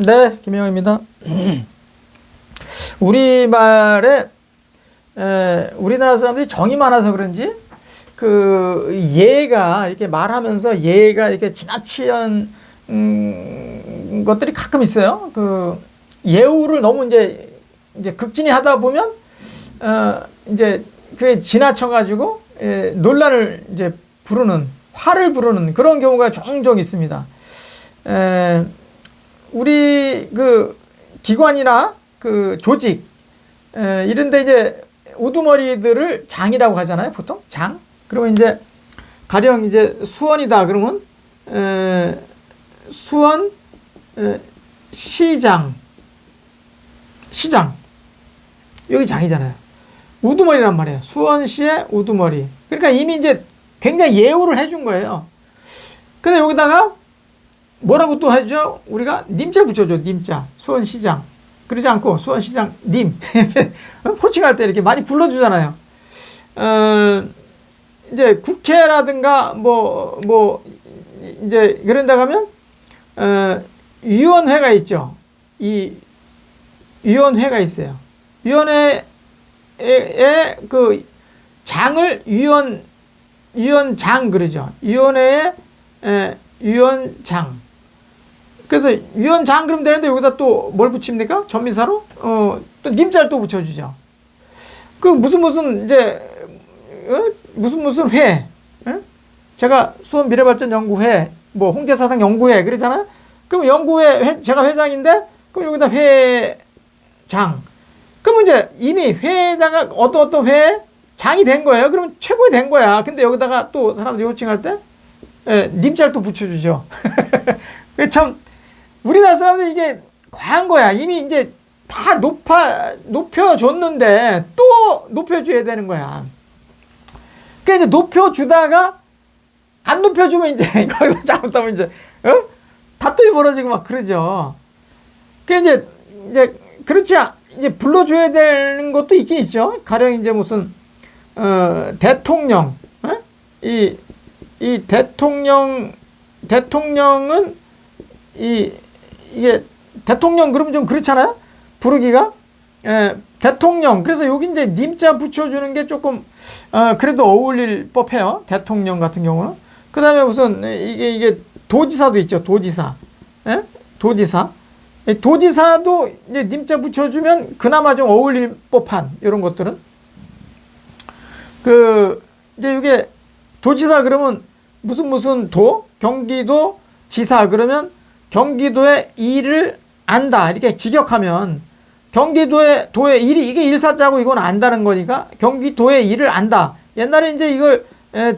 네, 김영입니다. 우리말에 우리나라 사람들이 정이 많아서 그런지 그 예가 이렇게 말하면서 예가 이렇게 지나치는 것들이 가끔 있어요. 그 예우를 너무 이제 극진히 하다 보면 이제 그게 지나쳐가지고 논란을 이제 부르는, 화를 부르는 그런 경우가 종종 있습니다. 우리 그 기관이나 그 조직 이런데 이제 우두머리들을 장이라고 하잖아요. 보통 장. 그러면 이제 가령 이제 수원이다 그러면 수원 시장 여기 장이잖아요. 우두머리란 말이에요. 수원시의 우두머리. 그러니까 이미 이제 굉장히 예우를 해준 거예요. 근데 여기다가 뭐라고 또 하죠? 우리가 님자 붙여줘. 님자. 수원시장. 그러지 않고 수원시장 님. 호칭할 때 이렇게 많이 불러주잖아요. 이제 국회라든가 이제 그런다 가면 위원회가 있죠. 이 위원회가 있어요. 위원회에 그 장을 위원장 그러죠. 위원회의 위원장. 그래서 위원장 그러면 되는데 여기다 또 뭘 붙입니까? 전미사로? 또 님자를 또 붙여주죠. 그 무슨 이제 무슨 회? 제가 수원 미래발전연구회, 홍제사상 연구회 그러잖아요. 그럼 연구회 제가 회장인데 그럼 여기다 회장. 그러면 이제 이미 회에다가 어떤 회장이 된 거예요. 그러면 최고의 된 거야. 근데 여기다가 또 사람들이 호칭할 때 님자를 또 붙여주죠. 참 우리나라 사람들 이게 과한 거야. 이미 이제 다 높여줬는데 또 높여줘야 되는 거야. 그러니까 이제 높여주다가 안 높여주면 이제 거기서 잘못하면 이제 다툼이 벌어지고 막 그러죠. 그러니까 이제 그렇지 이제 불러줘야 되는 것도 있긴 있죠. 가령 이제 무슨 대통령 이 대통령은 이게 대통령 그러면 좀 그렇잖아요. 부르기가 대통령. 그래서 여기 이제 님자 붙여주는 게 조금 그래도 어울릴 법해요. 대통령 같은 경우는. 그 다음에 무슨 이게 도지사도 있죠. 도지사. 도지사도 이제 님자 붙여주면 그나마 좀 어울릴 법한 이런 것들은 이제 이게 도지사 그러면 무슨 경기도 지사 그러면 경기도의 일을 안다 이렇게 직역하면 경기도의 일이 이게 일사자고 이건 안다는 거니까 경기도의 일을 안다. 옛날에 이제 이걸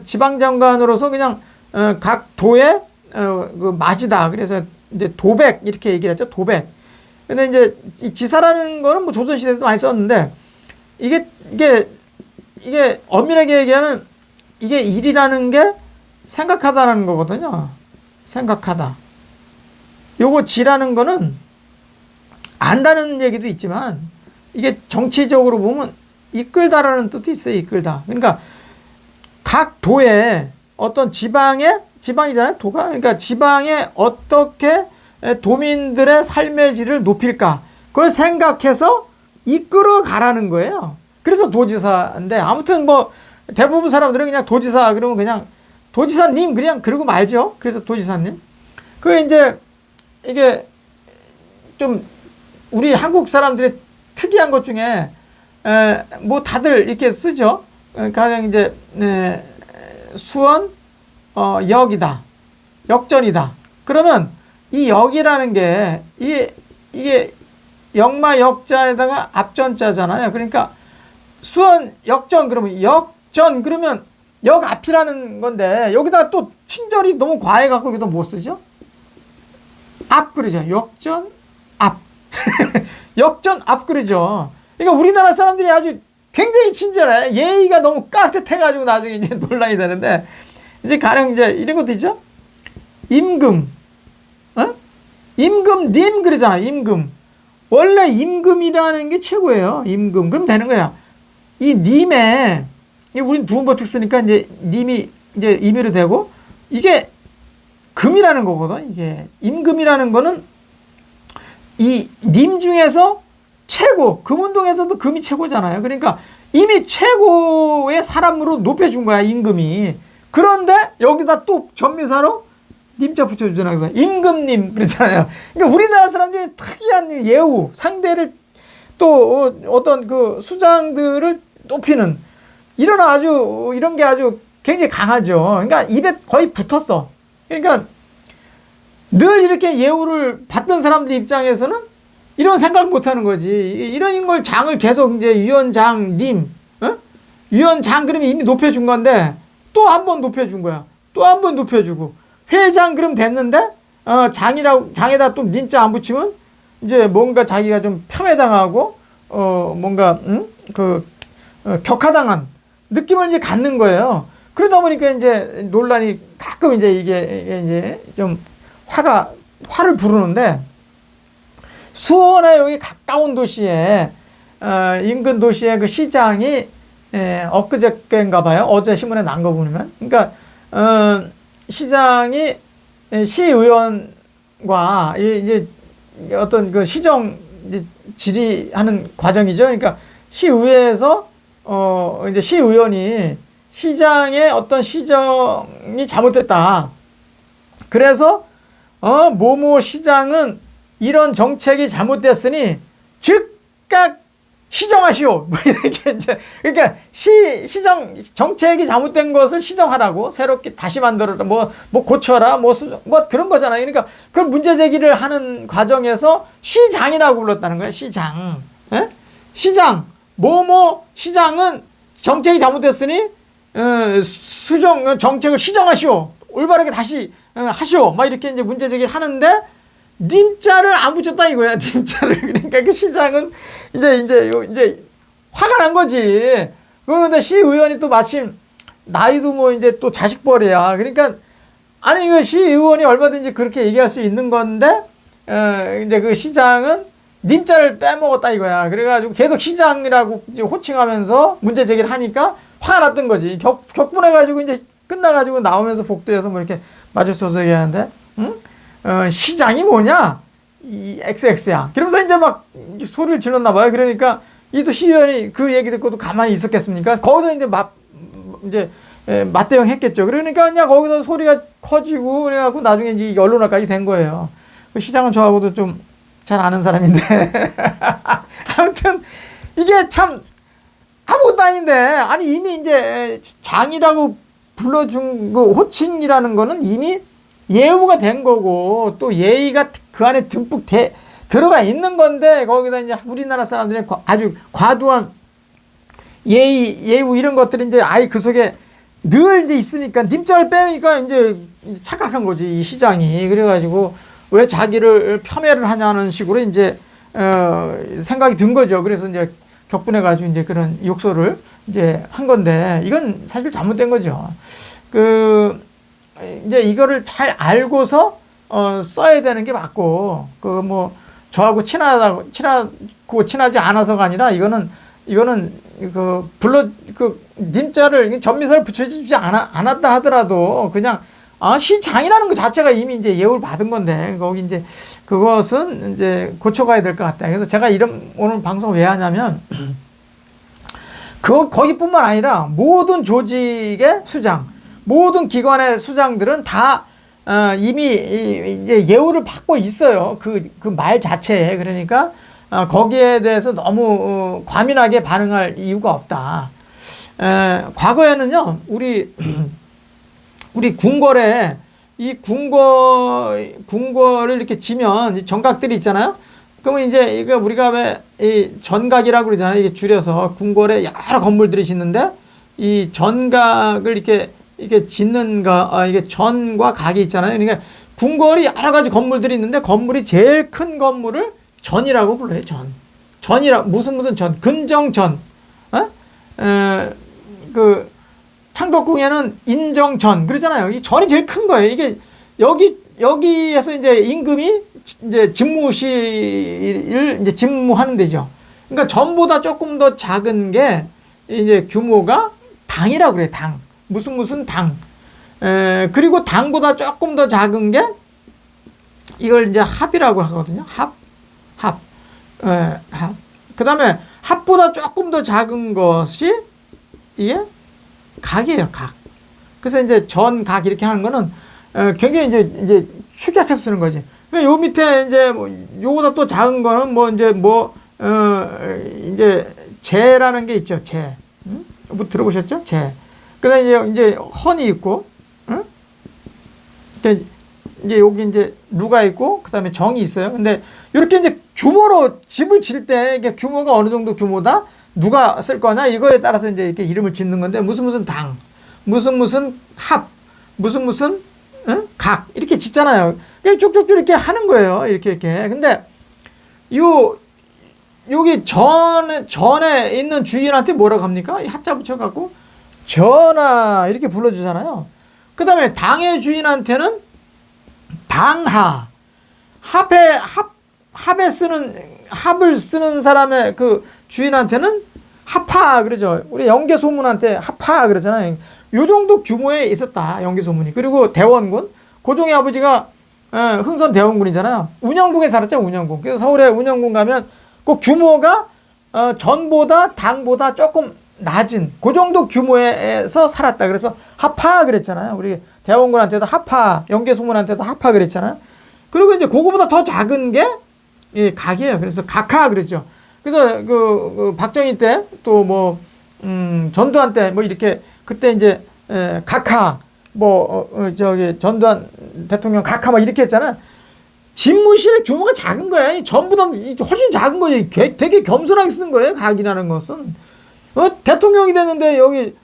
지방장관으로서 그냥 각 도의 그 맞이다. 그래서 이제 도백 이렇게 얘기를 했죠. 도백. 근데 이제 이 지사라는 거는 조선시대에도 많이 썼는데 이게 엄밀하게 얘기하면 이게 일이라는 게 생각하다라는 거거든요. 생각하다. 요거 지라는 거는 안다는 얘기도 있지만 이게 정치적으로 보면 이끌다라는 뜻도 있어요. 이끌다. 그러니까 각 도에 어떤 지방이잖아요. 도가. 그러니까 지방에 어떻게 도민들의 삶의 질을 높일까. 그걸 생각해서 이끌어 가라는 거예요. 그래서 도지사인데 아무튼 대부분 사람들은 그냥 도지사 그러면 그냥 도지사님 그냥 그러고 말죠. 그래서 도지사님. 이제 이게 좀 우리 한국 사람들의 특이한 것 중에 다들 이렇게 쓰죠. 가령 이제 수원 역이다. 역전이다. 그러면 이 역이라는 게 이게 역마 역자에다가 앞전자잖아요. 그러니까 수원 역전 그러면 역전 그러면 역 앞이라는 건데 여기다 또 친절이 너무 과해갖고 여기다 뭐 쓰죠? 앞 그러죠. 역전 앞. 역전 앞 그러죠. 그러니까 우리나라 사람들이 아주 굉장히 친절해. 예의가 너무 깍듯해가지고 나중에 이제 논란이 되는데 이제 가령 이제 이런 것도 있죠. 임금, 임금님 그러잖아. 임금. 원래 임금이라는 게 최고예요. 임금. 그럼 되는 거야. 이 님에 우린 두음법칙 쓰니까 이제 님이 이제 임의로 되고 이게 금이라는 거거든. 이게 임금이라는 거는 이 님 중에서 최고, 금운동에서도 금이 최고잖아요. 그러니까 이미 최고의 사람으로 높여준 거야, 임금이. 그런데 여기다 또 전미사로 님자 붙여주잖아요. 그래서 임금님 그러잖아요. 그러니까 우리나라 사람들이 특이한 예우, 상대를 또 어떤 그 수장들을 높이는 이런 게 아주 굉장히 강하죠. 그러니까 입에 거의 붙었어. 그러니까 늘 이렇게 예우를 받던 사람들 입장에서는 이런 생각 못 하는 거지. 이런 걸 장을 계속 이제 위원장님, 위원장 그러면 이미 높여준 건데 또 한 번 높여준 거야. 또 한 번 높여주고. 회장 그럼 됐는데, 장에다 또 님자 안 붙이면 이제 뭔가 자기가 좀 폄훼당하고, 뭔가, 격하당한 느낌을 이제 갖는 거예요. 그러다 보니까 이제 논란이 가끔 이게 이제 좀 화를 부르는데, 수원에 여기 가까운 도시에, 인근 도시의 그 시장이, 엊그저께인가 봐요. 어제 신문에 난 거 보면. 그러니까, 시장이 시의원과 이제 어떤 그 시정 질의하는 과정이죠. 그러니까 시의회에서, 이제 시의원이 시장의 어떤 시정이 잘못됐다. 그래서, 뭐뭐 시장은 이런 정책이 잘못됐으니 즉각 시정하시오. 뭐 이렇게 이제 그러니까 시정 정책이 잘못된 것을 시정하라고 새롭게 다시 만들어라. 뭐 고쳐라. 뭐 그런 거잖아요. 그러니까 그걸 문제 제기를 하는 과정에서 시장이라고 불렀다는 거예요. 시장. 예? 시장. 뭐뭐 시장은 정책이 잘못됐으니 정책을 시정하시오. 올바르게 다시 하시오. 막 이렇게 이제 문제 제기를 하는데 님자를 안 붙였다 이거야. 님자를. 그러니까 그 시장은 이제 화가 난 거지. 그런데 시의원이 또 마침 나이도 뭐 이제 또 자식벌이야. 그러니까 아니 그 시의원이 얼마든지 그렇게 얘기할 수 있는 건데 이제 그 시장은 님자를 빼먹었다 이거야. 그래가지고 계속 시장이라고 이제 호칭하면서 문제 제기를 하니까 화가 났던 거지. 격분해가지고 이제 끝나가지고 나오면서 복도에서 뭐 이렇게 마주쳐서 얘기하는데, 응? 시장이 뭐냐? 이 XX야. 그러면서 이제 막 소리를 질렀나 봐요. 그러니까 이 또 시의원이 그 얘기 듣고도 가만히 있었겠습니까? 거기서 이제 맞대응 했겠죠. 그러니까 그냥 거기서 소리가 커지고 그래갖고 나중에 이제 언론화까지 된 거예요. 그 시장은 저하고도 좀 잘 아는 사람인데. 아무튼 이게 참 아무것도 아닌데, 아니 이미 이제 장이라고 불러준 그 호칭이라는 거는 이미 예우가 된 거고 또 예의가 그 안에 듬뿍 들어가 있는 건데 거기다 이제 우리나라 사람들이 아주 과도한 예우 이런 것들이 이제 아예 그 속에 늘 이제 있으니까 님자를 빼니까 이제 착각한 거지 이 시장이. 그래가지고 왜 자기를 폄훼를 하냐는 식으로 이제 생각이 든 거죠. 그래서 이제 격분해가지고 이제 그런 욕설을 이제 한 건데 이건 사실 잘못된 거죠. 이제 이거를 잘 알고서 써야 되는 게 맞고 뭐 저하고 친하지 않아서가 아니라 이거는 님자를 전미사를 붙여주지 않았다 하더라도 그냥 시장이라는 것 자체가 이미 이제 예우를 받은 건데 거기 이제 그것은 이제 고쳐가야 될 것 같다. 그래서 제가 오늘 방송을 왜 하냐면 거기뿐만 아니라 모든 조직의 수장, 모든 기관의 수장들은 다 이미 이제 예우를 받고 있어요. 그 말 자체에. 그러니까 거기에 대해서 너무 과민하게 반응할 이유가 없다. 과거에는요, 우리 궁궐에 이 궁궐을 이렇게 지면 정각들이 있잖아요. 그러면 이제 이거 우리가 왜 이 전각이라고 그러잖아요. 이게 줄여서 궁궐에 여러 건물들이 짓는데 이 전각을 이렇게 짓는 이게 전과 각이 있잖아요. 그러니까 궁궐이 여러 가지 건물들이 있는데 건물이 제일 큰 건물을 전이라고 불러요. 무슨 전, 근정전. 창덕궁에는 인정전 그러잖아요. 이 전이 제일 큰 거예요. 이게 여기에서 이제 임금이 이제 집무실을 이제 집무하는 데죠. 그러니까 전보다 조금 더 작은 게 이제 규모가 당이라고 그래요. 당. 무슨 당. 그리고 당보다 조금 더 작은 게 이걸 이제 합이라고 하거든요. 합. 합. 그 다음에 합보다 조금 더 작은 것이 이게 각이에요, 각. 그래서 이제 전, 각 이렇게 하는 거는 굉장히 이제 축약해서 쓰는 거지. 요 밑에 이제 뭐 요거보다 또 작은 거는 뭐 이제 이제 재라는 게 있죠, 재. 뭐 들어보셨죠? 재. 그다음에 이제 헌이 있고, 응? 이제 여기 이제 루가 있고, 그다음에 정이 있어요. 근데 이렇게 이제 규모로 집을 질 때 이게 규모가 어느 정도 규모다, 누가 쓸 거냐 이거에 따라서 이제 이렇게 이름을 짓는 건데 무슨 당, 무슨 합, 무슨 응? 각 이렇게 짓잖아요. 쭉쭉쭉 이렇게 하는 거예요. 이렇게. 근데 여기 전에 있는 주인한테 뭐라고 합니까? 합자 붙여갖고 전하 이렇게 불러주잖아요. 그 다음에 당의 주인한테는 당하. 합을 쓰는 사람의 그 주인한테는 합하 그러죠. 우리 영계소문한테 합하 그러잖아요. 요 정도 규모에 있었다, 영계소문이. 그리고 대원군, 고종의 아버지가 흥선 대원군이잖아요. 운영궁에 살았죠, 운영궁. 그래서 서울에 운영궁 가면 그 규모가 전보다 당보다 조금 낮은 그 정도 규모에서 살았다. 그래서 합하 그랬잖아요. 우리 대원군한테도 합하, 영계소문한테도 합하 그랬잖아요. 그리고 이제 그거보다 더 작은 게 각이에요. 그래서 각하 그랬죠. 그래서 그 박정희 때 또 뭐 전두환 때 뭐 이렇게 그때 이제 각하 저기 전두환 대통령 각하 막 이렇게 했잖아. 집무실의 규모가 작은 거야. 전보다 훨씬 작은 거지. 되게 겸손하게 쓴 거예요. 각이라는 것은. 대통령이 됐는데 여기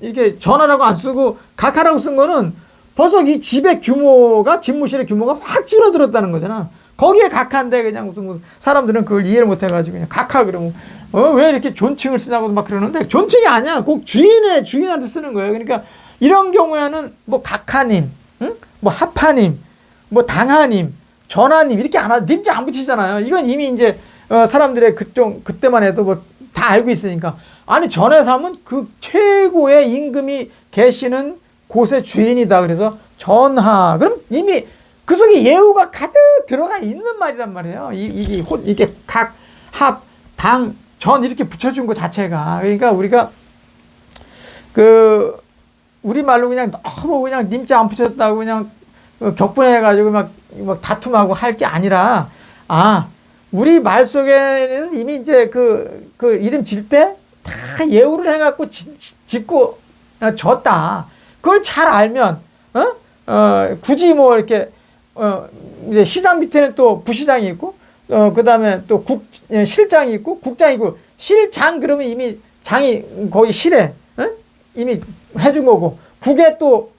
이게 전하라고 안 쓰고 각하라고 쓴 거는 벌써 이 집의 규모가, 집무실의 규모가 확 줄어들었다는 거잖아. 거기에 각하인데 그냥 무슨 사람들은 그걸 이해를 못 해가지고 그냥 각하 그러면 왜 이렇게 존칭을 쓰냐고 막 그러는데 존칭이 아니야. 꼭 주인한테 쓰는 거예요. 그러니까 이런 경우에는 뭐 각하님, 응? 뭐 합하님, 뭐 당하님, 전하님 이렇게 안 하고 님자 안 붙이잖아요. 이건 이미 이제 사람들의 그때만 해도 뭐 다 알고 있으니까. 아니 전에 사면 그 최고의 임금이 계시는 곳의 주인이다. 그래서 전하. 그럼 이미 그 속에 예우가 가득 들어가 있는 말이란 말이에요. 이게 각, 합, 당, 전 이렇게 붙여준 것 자체가. 그러니까 우리가 우리 말로 그냥 너무 그냥 님자 안 붙였다고 그냥 격분해가지고 막 다툼하고 할 게 아니라, 우리 말 속에는 이미 이제 그 이름 질 때 다 예우를 해갖고 짓고 졌다. 그걸 잘 알면, 굳이 뭐 이렇게, 이제 시장 밑에는 또 부시장이 있고, 그 다음에 또 실장이 있고, 국장이 있고, 실장 그러면 이미 장이 거기 실에, 이미 해준 거고, 국에 또,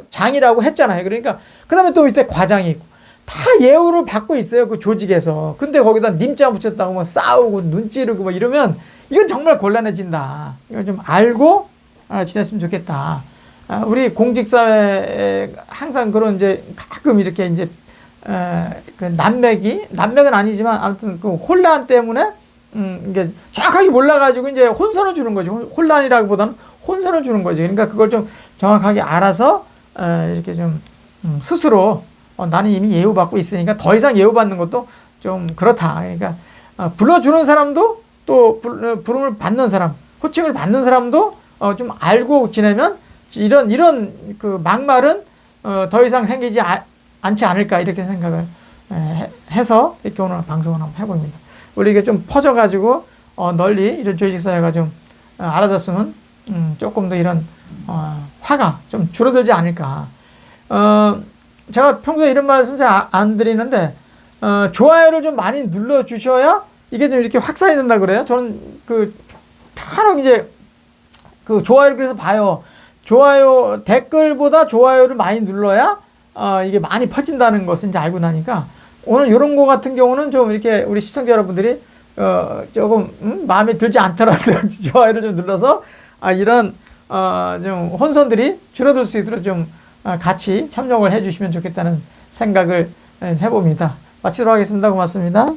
장이라고 했잖아요. 그러니까, 그 다음에 또 이때 과장이 있고, 다 예우를 받고 있어요. 그 조직에서. 근데 거기다 님자 붙였다고 뭐 싸우고 눈 찌르고 뭐 이러면, 이건 정말 곤란해진다. 이거 좀 알고, 지냈으면 좋겠다. 우리 공직사회에 항상 그런 이제 가끔 이렇게 이제, 그 난맥은 아니지만 아무튼 그 혼란 때문에, 이게 정확하게 몰라가지고 이제 혼선을 주는 거지. 혼란이라기보다는 혼선을 주는 거지. 그러니까 그걸 좀 정확하게 알아서, 이렇게 좀, 스스로, 나는 이미 예우받고 있으니까 더 이상 예우받는 것도 좀 그렇다. 그러니까, 불러주는 사람도 또 부름을 받는 사람, 호칭을 받는 사람도 좀 알고 지내면 이런 그 막말은 더 이상 생기지 않지 않을까 이렇게 생각을 해서 이렇게 오늘 방송을 한번 해봅니다. 우리 이게 좀 퍼져가지고 널리 이런 조직사회가 좀 알아졌으면 조금 더 이런 화가 좀 줄어들지 않을까. 제가 평소에 이런 말씀 잘 안 드리는데 좋아요를 좀 많이 눌러주셔야 이게 좀 이렇게 확산이 된다 그래요. 저는 간혹 이제 좋아요를 그래서 봐요. 좋아요, 댓글보다 좋아요를 많이 눌러야, 이게 많이 퍼진다는 것을 이제 알고 나니까, 오늘 이런 거 같은 경우는 좀 이렇게 우리 시청자 여러분들이, 조금, 마음에 들지 않더라도 좋아요를 좀 눌러서, 이런, 좀 혼선들이 줄어들 수 있도록 좀, 같이 협력을 해 주시면 좋겠다는 생각을 해봅니다. 마치도록 하겠습니다. 고맙습니다.